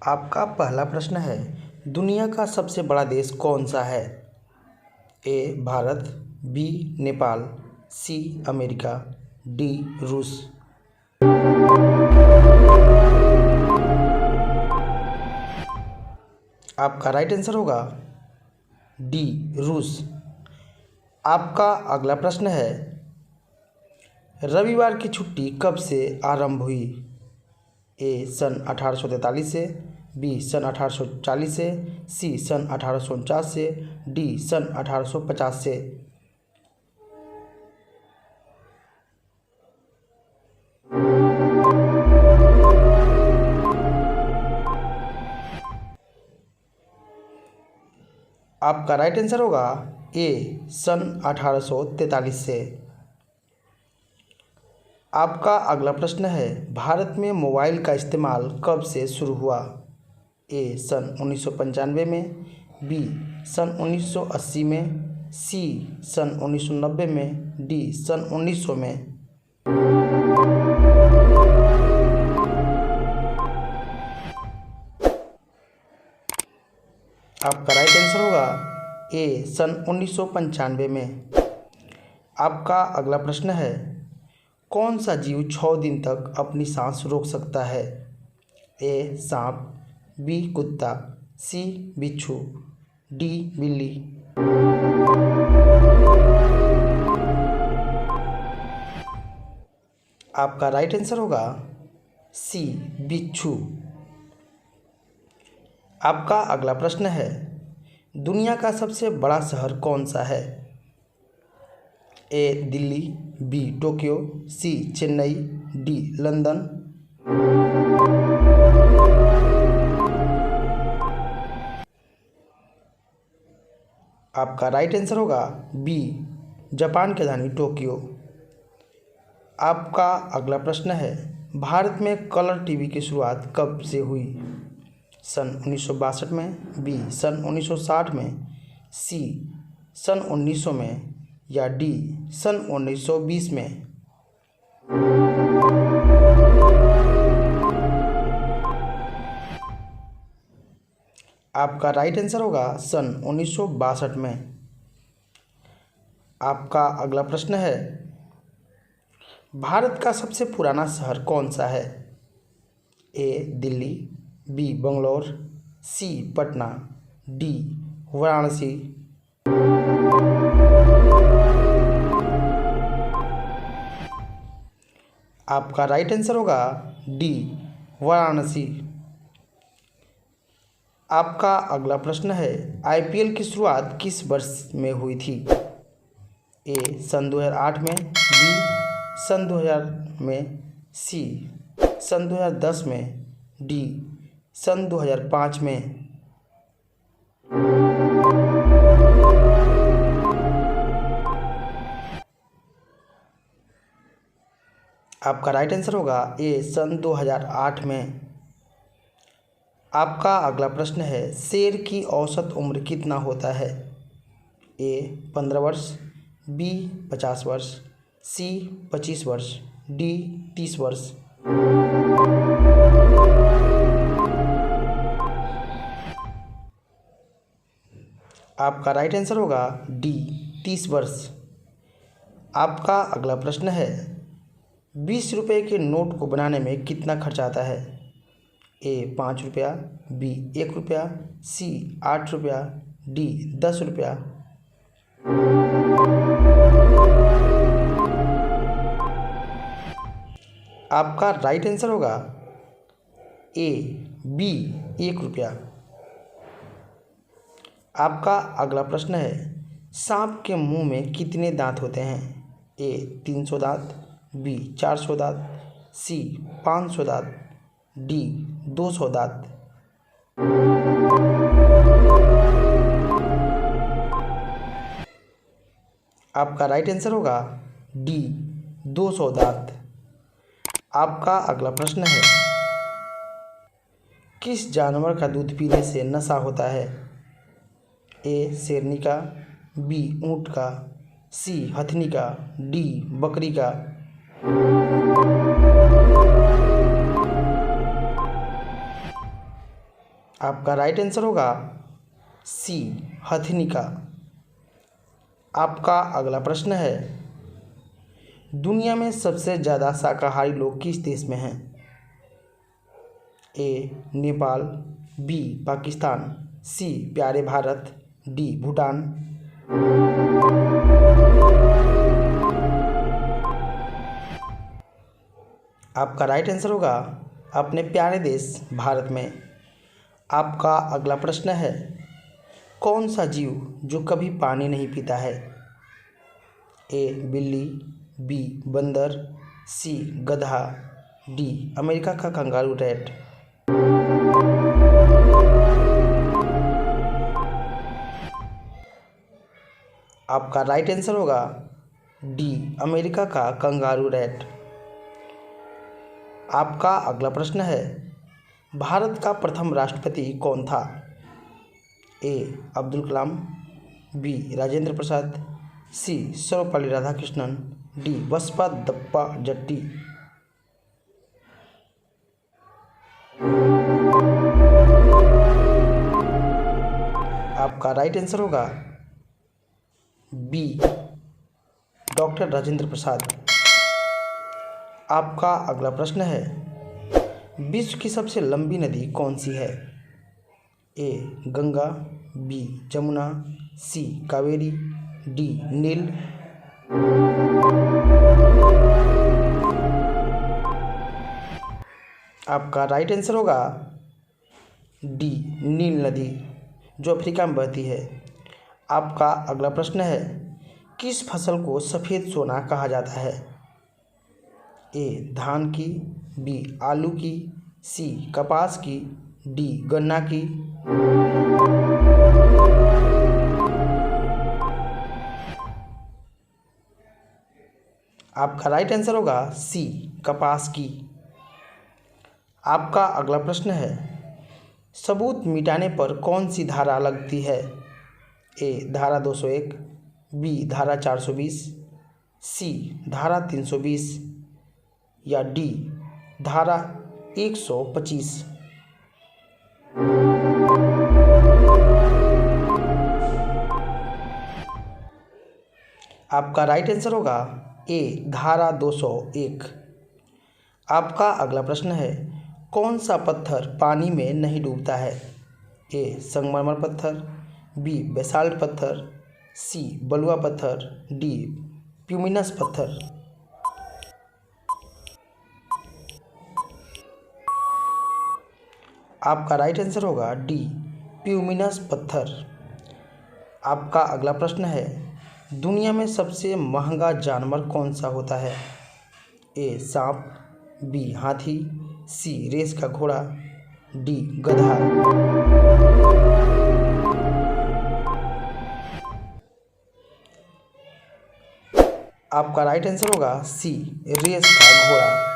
आपका पहला प्रश्न है, दुनिया का सबसे बड़ा देश कौन सा है? A Bharat, B Nepal, C America, D रूस। आपका राइट आंसर होगा डी रूस। आपका अगला प्रश्न है, रविवार की छुट्टी कब से आरंभ हुई? ए सन 1843 से, बी सन 1840 से, सी सन 1849 से, डी सन 1850 से। आपका राइट आंसर होगा ए सन 1843 से। आपका अगला प्रश्न है, भारत में मोबाइल का इस्तेमाल कब से शुरू हुआ? ए सन 1995 में, बी सन 1980 में, सी सन 1990 में, डी सन 1900 में। आपका राइट आंसर होगा ए सन 1995 में। आपका अगला प्रश्न है, कौन सा जीव 6 दिन तक अपनी सांस रोक सकता है? ए सांप, बी कुत्ता, सी बिच्छू, डी बिल्ली। आपका राइट आंसर होगा सी बिच्छू। आपका अगला प्रश्न है, दुनिया का सबसे बड़ा शहर कौन सा है? ए दिल्ली, बी टोक्यो, सी चेन्नई, डी लंदन। आपका राइट आंसर होगा बी जापान की राजधानी टोक्यो। आपका अगला प्रश्न है, भारत में कलर टीवी की शुरुआत कब से हुई? सन 1962 में, बी सन 1960 में, सी सन 1900 में, या डी सन 1920 में। आपका राइट आंसर होगा सन 1962 में। आपका अगला प्रश्न है, भारत का सबसे पुराना शहर कौन सा है? ए दिल्ली, बी बंगलौर, सी पटना, डी वाराणसी। आपका राइट आंसर होगा डी वाराणसी। आपका अगला प्रश्न है, आईपीएल की शुरुआत किस वर्ष में हुई थी? ए सन 2008 में, बी सन 2000 में, सी सन 2010 में, डी सन 2005 में। आपका राइट आंसर होगा ए सन 2008 में। आपका अगला प्रश्न है, शेर की औसत उम्र कितना होता है? ए 15 वर्ष, बी 50 वर्ष, सी 25 वर्ष, डी 30 वर्ष। आपका राइट आंसर होगा डी 30 वर्ष। आपका अगला प्रश्न है, 20 रुपये के नोट को बनाने में कितना खर्च आता है? ए 5 रुपया, बी 1 रुपया, सी 8 रुपया, डी 10 रुपया। आपका राइट आंसर होगा ए बी 1 रुपया। आपका अगला प्रश्न है, सांप के मुंह में कितने दांत होते हैं? ए 300 दांत, बी 400 दांत, सी 500 दांत, डी 200 दांत। आपका राइट आंसर होगा डी 200 दांत। आपका अगला प्रश्न है, किस जानवर का दूध पीने से नशा होता है? ए शेरनी का, बी ऊंट का, सी हथनी का, डी बकरी का। आपका राइट आंसर होगा सी, हथिनी का। आपका अगला प्रश्न है, दुनिया में सबसे ज़्यादा शाकाहारी लोग किस देश में हैं? ए नेपाल, बी पाकिस्तान, सी प्यारे भारत, डी भूटान। आपका राइट आंसर होगा अपने प्यारे देश भारत में। आपका अगला प्रश्न है, कौन सा जीव जो कभी पानी नहीं पीता है? ए बिल्ली, बी बंदर, सी गधा, डी अमेरिका का कंगारू रैट। आपका राइट आंसर होगा डी, अमेरिका का कंगारू रैट। आपका अगला प्रश्न है, भारत का प्रथम राष्ट्रपति कौन था? ए अब्दुल कलाम, बी राजेंद्र प्रसाद, सी सर्वपल्ली राधाकृष्णन, डी बसप्पा जट्टी। आपका राइट आंसर होगा बी, डॉक्टर राजेंद्र प्रसाद। आपका अगला प्रश्न है, विश्व की सबसे लंबी नदी कौन सी है? ए गंगा, बी जमुना, सी कावेरी, डी नील। आपका राइट आंसर होगा डी, नील नदी, जो अफ्रीका में बहती है। आपका अगला प्रश्न है, किस फसल को सफ़ेद सोना कहा जाता है? ए धान की, बी आलू की, सी कपास की, डी गन्ना की। आपका राइट आंसर होगा सी, कपास की। आपका अगला प्रश्न है, सबूत मिटाने पर कौन सी धारा लगती है? ए धारा 201, बी धारा 420, सी धारा 320, या डी धारा 125। आपका राइट आंसर होगा ए धारा 201। आपका अगला प्रश्न है, कौन सा पत्थर पानी में नहीं डूबता है? ए संगमरमर पत्थर, बी बेसाल्ट पत्थर, सी बलुआ पत्थर, डी प्यूमिनस पत्थर। आपका राइट आंसर होगा डी, प्यूमिनस पत्थर। आपका अगला प्रश्न है, दुनिया में सबसे महंगा जानवर कौन सा होता है? ए सांप, बी हाथी, सी रेस का घोड़ा, डी गधा। आपका राइट आंसर होगा सी, रेस का घोड़ा।